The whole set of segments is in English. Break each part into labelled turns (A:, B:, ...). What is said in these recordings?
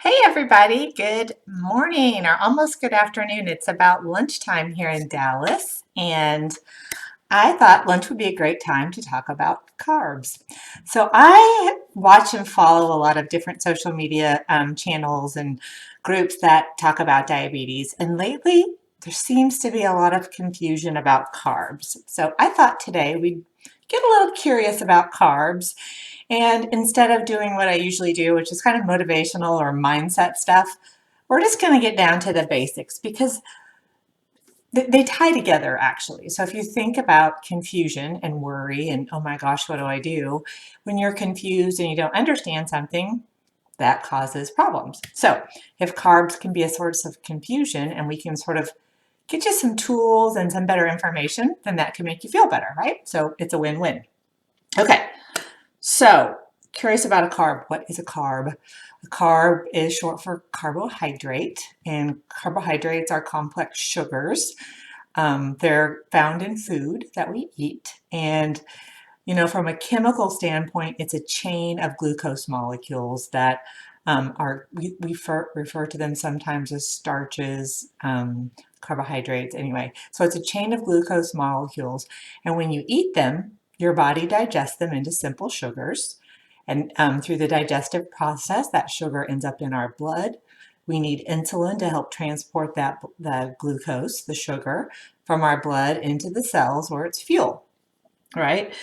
A: Hey everybody, good morning or almost good afternoon. It's about lunchtime here in Dallas, and I thought lunch would be a great time to talk about carbs. So I watch and follow a lot of different social media channels and groups that talk about diabetes, and lately there seems to be a lot of confusion about carbs. So I thought today we'd get a little curious about carbs, and instead of doing what I usually do, which is kind of motivational or mindset stuff, we're just going to get down to the basics because they tie together actually. So if you think about confusion and worry and, oh my gosh, what do I do? When you're confused and you don't understand something, that causes problems. So if carbs can be a source of confusion and we can sort of get you some tools and some better information, then that can make you feel better, right? So it's a win-win. Okay, so curious about a carb. What is a carb? A carb is short for carbohydrate, and carbohydrates are complex sugars. They're found in food that we eat, and from a chemical standpoint, it's a chain of glucose molecules that we refer to them sometimes as starches, carbohydrates. Anyway, so it's a chain of glucose molecules, and when you eat them, your body digests them into simple sugars, and through the digestive process, that sugar ends up in our blood. We need insulin to help transport the glucose, the sugar, from our blood into the cells where it's fuel, right?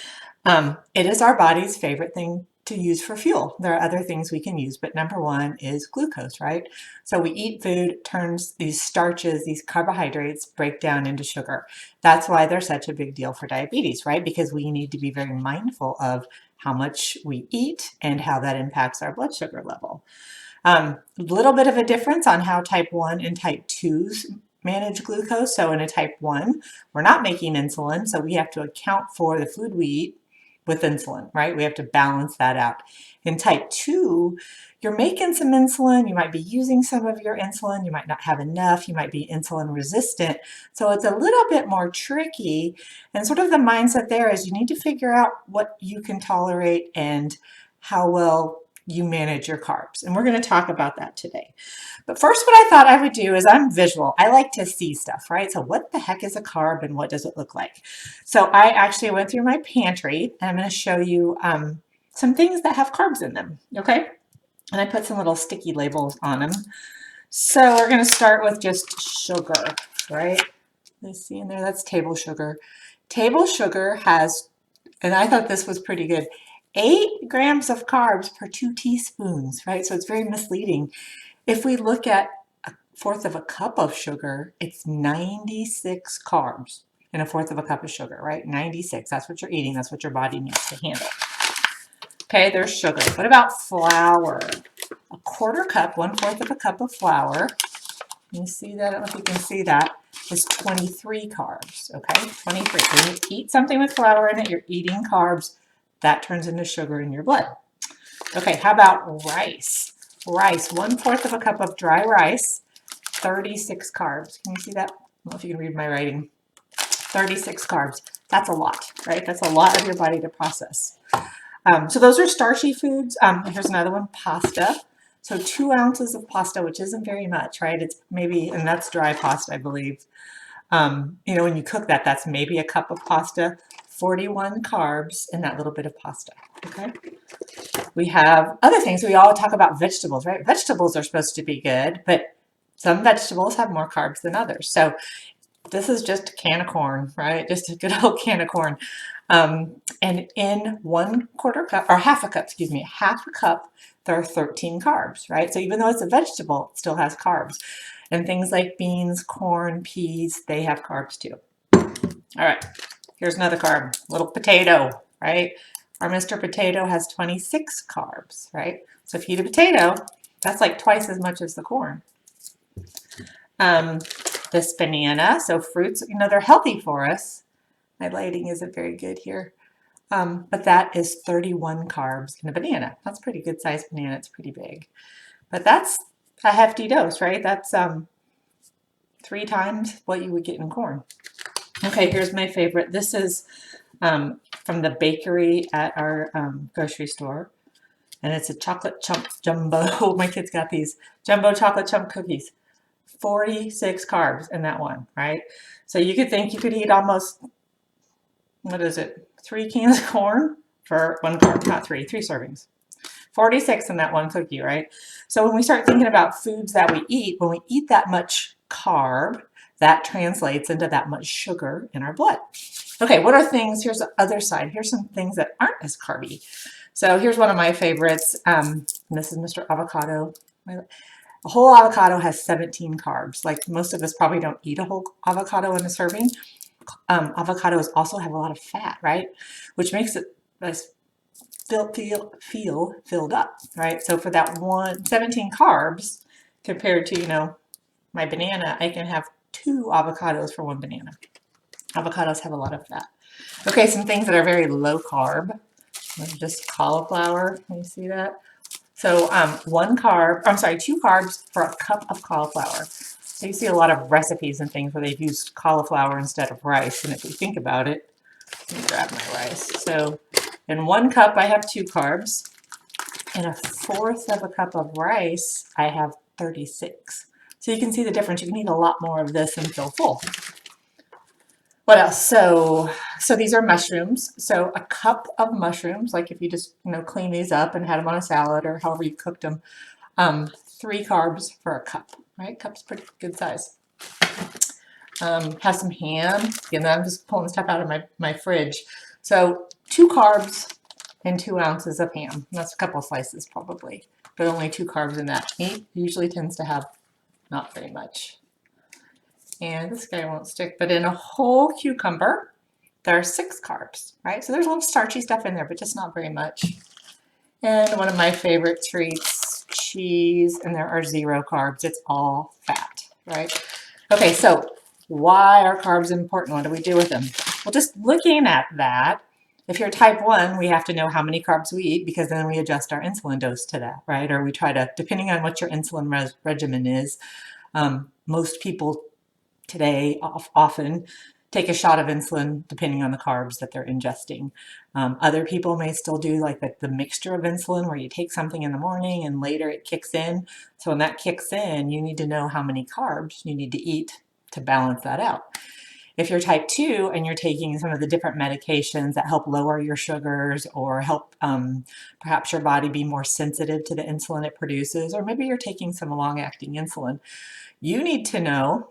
A: It is our body's favorite thing to use for fuel. There are other things we can use, but number one is glucose, right? So we eat food, turns these starches, these carbohydrates break down into sugar. That's why they're such a big deal for diabetes, right? Because we need to be very mindful of how much we eat and how that impacts our blood sugar level. A little bit of a difference on how type 1 and type 2s manage glucose. So in a type 1, we're not making insulin, so we have to account for the food we eat with insulin, right? We have to balance that out. In type 2, you're making some insulin, you might be using some of your insulin, you might not have enough, you might be insulin resistant. So it's a little bit more tricky, and sort of the mindset there is you need to figure out what you can tolerate and how well you manage your carbs. And we're going to talk about that today. But first, what I thought I would do is I'm visual. I like to see stuff, right? So what the heck is a carb and what does it look like? So I actually went through my pantry and I'm going to show you some things that have carbs in them, okay? And I put some little sticky labels on them. So we're going to start with just sugar, right? Let's see in there, that's table sugar. Table sugar has, and I thought this was pretty good, 8 grams of carbs per 2 teaspoons, right? So it's very misleading. If we look at a fourth of a cup of sugar, it's 96 carbs in a fourth of a cup of sugar, right? 96, that's what you're eating, that's what your body needs to handle. Okay, there's sugar. What about flour? A quarter cup, 1/4 of a cup of flour. You see that? I don't know if you can see that. Is 23 carbs, okay? 23. When you eat something with flour in it, you're eating carbs. That turns into sugar in your blood. Okay, how about rice? Rice, 1/4 of a cup of dry rice, 36 carbs. Can you see that? I don't know if you can read my writing. 36 carbs. That's a lot, right? That's a lot of your body to process. So those are starchy foods. Here's another one, pasta. So 2 ounces of pasta, which isn't very much, right? It's maybe, and that's dry pasta, I believe. When you cook that, that's maybe a cup of pasta, 41 carbs in that little bit of pasta, okay? We have other things. We all talk about vegetables, right? Vegetables are supposed to be good, but some vegetables have more carbs than others. So this is just a can of corn, right? Just a good old can of corn. And in 1/4 cup, or half a cup, excuse me, half a cup, there are 13 carbs, right? So even though it's a vegetable, it still has carbs. And things like beans, corn, peas, they have carbs too. All right, here's another carb, little potato, right? Our Mr. Potato has 26 carbs, right? So if you eat a potato, that's like twice as much as the corn. This banana, so fruits, they're healthy for us. My lighting isn't very good here. But that is 31 carbs in a banana. That's a pretty good sized banana. It's pretty big. But that's a hefty dose, right? That's 3 times what you would get in corn. Okay, here's my favorite. This is from the bakery at our grocery store. and it's a chocolate chunk jumbo. My kids got these jumbo chocolate chunk cookies. 46 carbs in that one, right? So you could think you could eat almost, what is it, 3 cans of corn for one carb, not three servings. 46 in that one cookie, right? So when we start thinking about foods that we eat, when we eat that much carb, that translates into that much sugar in our blood. Okay, what are things? Here's the other side. Here's some things that aren't as carby. So here's one of my favorites. This is Mr. Avocado. A whole avocado has 17 carbs. Like most of us probably don't eat a whole avocado in a serving. Avocados also have a lot of fat, right? Which makes it feel filled up, right? So for that 17 carbs compared to, my banana, I can have 2 avocados for one banana. Avocados have a lot of fat. Okay, some things that are very low carb. Just cauliflower. Can you see that? So 2 carbs for a cup of cauliflower. So you see a lot of recipes and things where they've used cauliflower instead of rice. And if we think about it, let me grab my rice. So in 1 cup, I have 2 carbs. In 1/4 of a cup of rice, I have 36. So you can see the difference. You can eat a lot more of this and feel full. What else? So these are mushrooms. So a cup of mushrooms, like if you just clean these up and had them on a salad or however you cooked them, 3 carbs for a cup, right? Cup's pretty good size. Have some ham. Again, I'm just pulling stuff out of my fridge. So 2 carbs and 2 ounces of ham. That's a couple slices probably, but only 2 carbs in that. Meat usually tends to have not very much. And this guy won't stick, but in a whole cucumber, there are 6 carbs, right? So there's a lot of starchy stuff in there, but just not very much. And one of my favorite treats, cheese, and there are 0 carbs. It's all fat, right? Okay, so why are carbs important? What do we do with them? Well, just looking at that, if you're type 1, we have to know how many carbs we eat because then we adjust our insulin dose to that, right? Or we try to, depending on what your insulin regimen is, most people today often take a shot of insulin depending on the carbs that they're ingesting. Other people may still do like the mixture of insulin where you take something in the morning and later it kicks in. So when that kicks in, you need to know how many carbs you need to eat to balance that out. If you're type 2 and you're taking some of the different medications that help lower your sugars or help perhaps your body be more sensitive to the insulin it produces, or maybe you're taking some long-acting insulin, you need to know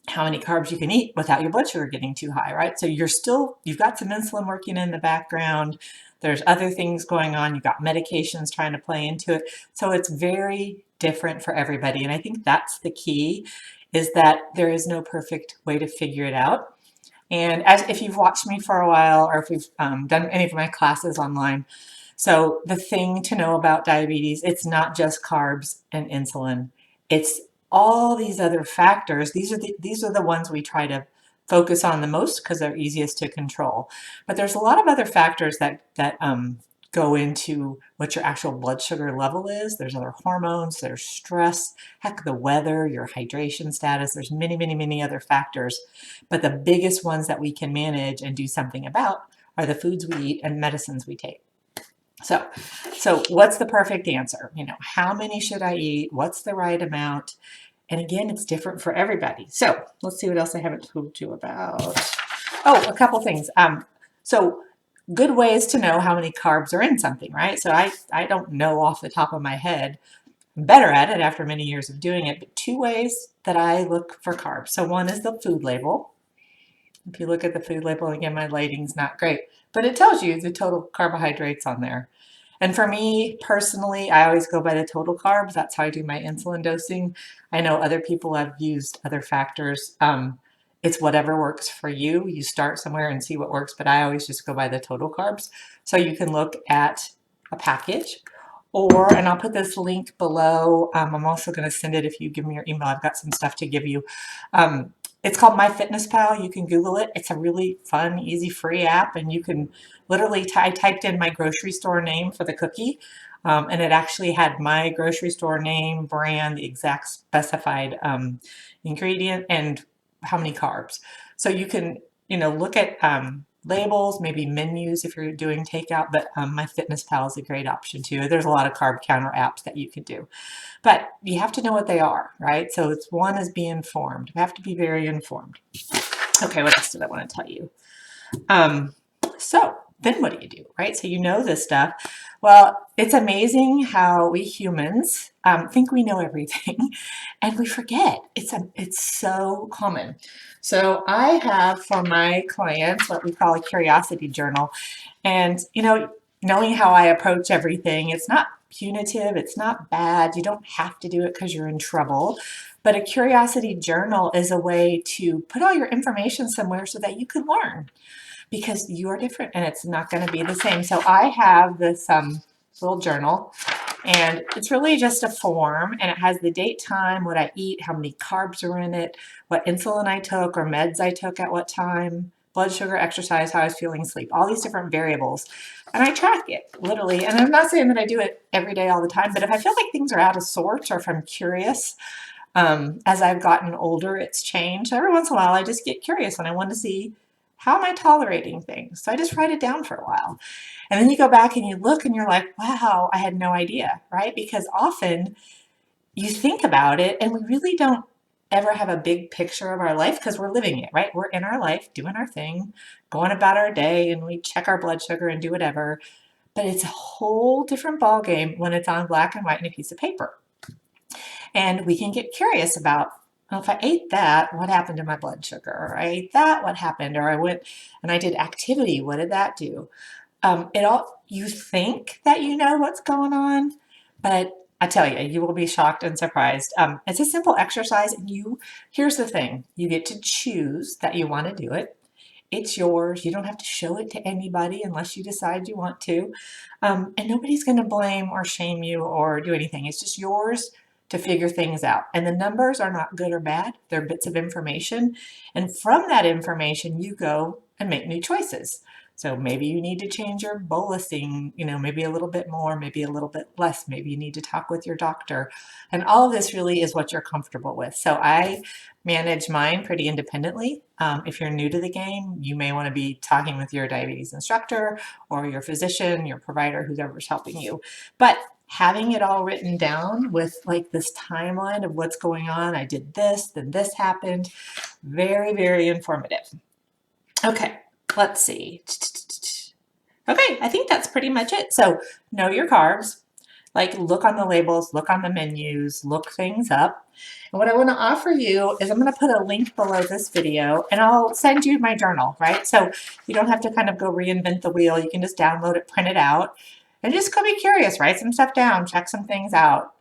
A: how many carbs you can eat without your blood sugar getting too high, right? So you've got some insulin working in the background. There's other things going on. You've got medications trying to play into it. So it's very different for everybody. And I think that's the key, is that there is no perfect way to figure it out. And if you've watched me for a while, or if we've done any of my classes online, so the thing to know about diabetes, it's not just carbs and insulin. It's all these other factors. These are the ones we try to focus on the most because they're easiest to control. But there's a lot of other factors that go into what your actual blood sugar level is. There's other hormones, there's stress, heck, the weather, your hydration status. There's many, many, many other factors. But the biggest ones that we can manage and do something about are the foods we eat and medicines we take. So what's the perfect answer? How many should I eat? What's the right amount? And again, it's different for everybody. So let's see what else I haven't told you about. Oh, a couple things. So good ways to know how many carbs are in something, right? So I don't know off the top of my head. I'm better at it after many years of doing it, but 2 ways that I look for carbs. So one is the food label. If you look at the food label, again, my lighting's not great, but it tells you the total carbohydrates on there. And for me personally, I always go by the total carbs. That's how I do my insulin dosing. I know other people have used other factors. It's whatever works for you. You start somewhere and see what works, but I always just go by the total carbs. So you can look at a package, and I'll put this link below. I'm also going to send it if you give me your email. I've got some stuff to give you. It's called MyFitnessPal. You can Google it. It's a really fun, easy, free app, and you can literally, I typed in my grocery store name for the cookie, and it actually had my grocery store name, brand, the exact specified ingredient, and how many carbs. So you can, look at labels, maybe menus if you're doing takeout, but MyFitnessPal is a great option too. There's a lot of carb counter apps that you can do. But you have to know what they are, right? So it's one is be informed. You have to be very informed. Okay, what else did I want to tell you? Um, so then what do you do, right? So you know this stuff. Well, it's amazing how we humans think we know everything and we forget. It's so common. So I have for my clients what we call a curiosity journal. And, knowing how I approach everything, it's not punitive, it's not bad. You don't have to do it because you're in trouble. But a curiosity journal is a way to put all your information somewhere so that you can learn because you are different and it's not going to be the same. So I have this little journal, and it's really just a form, and it has the date, time, what I eat, how many carbs are in it, what insulin I took or meds I took at what time, blood sugar, exercise, how I was feeling, sleep, all these different variables. And I track it literally. And I'm not saying that I do it every day all the time, but if I feel like things are out of sorts or if I'm curious, as I've gotten older, it's changed. Every once in a while, I just get curious and I want to see how am I tolerating things. So I just write it down for a while. And then you go back and you look and you're like, wow, I had no idea, right? Because often you think about it and we really don't ever have a big picture of our life because we're living it, right? We're in our life, doing our thing, going about our day, and we check our blood sugar and do whatever. But it's a whole different ballgame when it's on black and white in a piece of paper. And we can get curious about, well, if I ate that, what happened to my blood sugar? Or I ate that, what happened? Or I went and I did activity, what did that do? You think that you know what's going on, but I tell you, you will be shocked and surprised. It's a simple exercise, and here's the thing, you get to choose that you want to do it. It's yours. You don't have to show it to anybody unless you decide you want to. And nobody's going to blame or shame you or do anything. It's just yours to figure things out. And the numbers are not good or bad. They're bits of information. And from that information, you go and make new choices. So maybe you need to change your bolusing, maybe a little bit more, maybe a little bit less. Maybe you need to talk with your doctor. And all of this really is what you're comfortable with. So I manage mine pretty independently. If you're new to the game, you may want to be talking with your diabetes instructor or your physician, your provider, whoever's helping you. But having it all written down with like this timeline of what's going on, I did this, then this happened, very, very informative. Okay, let's see. Okay, I think that's pretty much it. So know your carbs, like look on the labels, look on the menus, look things up. And what I want to offer you is I'm going to put a link below this video and I'll send you my journal, right? So you don't have to kind of go reinvent the wheel. You can just download it, print it out, and just go be curious, write some stuff down, check some things out.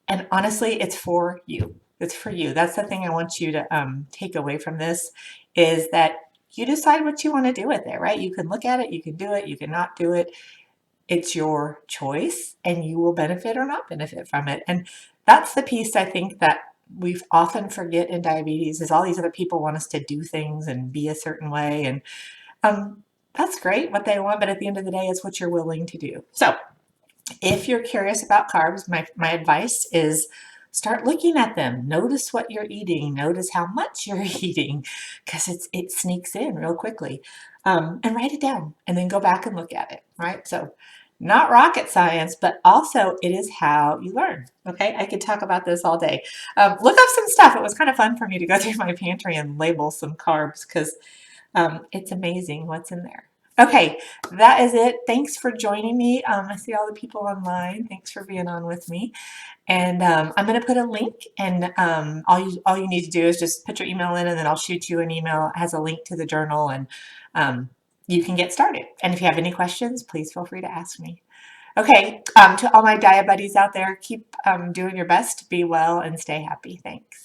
A: And honestly, it's for you. It's for you. That's the thing I want you to take away from this is that you decide what you want to do with it, right? You can look at it, you can do it, you can not do it. It's your choice and you will benefit or not benefit from it. And that's the piece I think that we often forget in diabetes is all these other people want us to do things and be a certain way. And that's great what they want, but at the end of the day, it's what you're willing to do. So if you're curious about carbs, my advice is start looking at them. Notice what you're eating. Notice how much you're eating because it sneaks in real quickly. And write it down and then go back and look at it, right? So not rocket science, but also it is how you learn, okay? I could talk about this all day. Look up some stuff. It was kind of fun for me to go through my pantry and label some carbs because it's amazing what's in there. Okay, that is it. Thanks for joining me. I see all the people online. Thanks for being on with me. And I'm going to put a link, and all you need to do is just put your email in, and then I'll shoot you an email. It has a link to the journal, and you can get started. And if you have any questions, please feel free to ask me. Okay, to all my diet buddies out there, keep doing your best, be well, and stay happy. Thanks.